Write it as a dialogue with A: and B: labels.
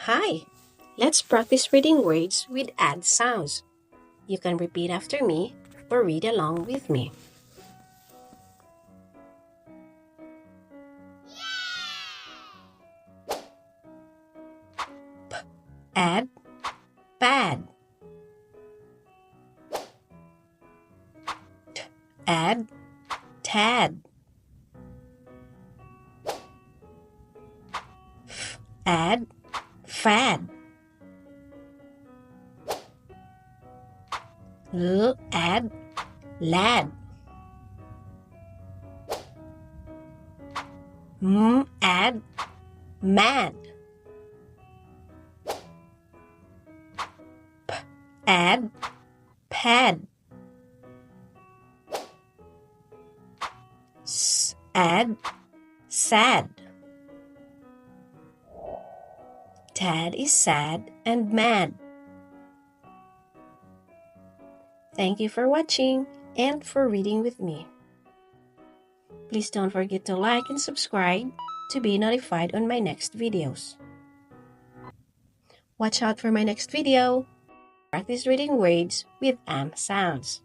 A: Hi! Let's practice reading words with add sounds. You can repeat after me or read along with me. Add, pad. Add, tad. Add, fad. Add, lad. Add, mad. Add, pad. Add, sad. Tad is sad and mad. Thank you for watching and for reading with me. Please don't forget to like and subscribe to be notified on my next videos. Watch out for my next video. Practice reading words with sounds.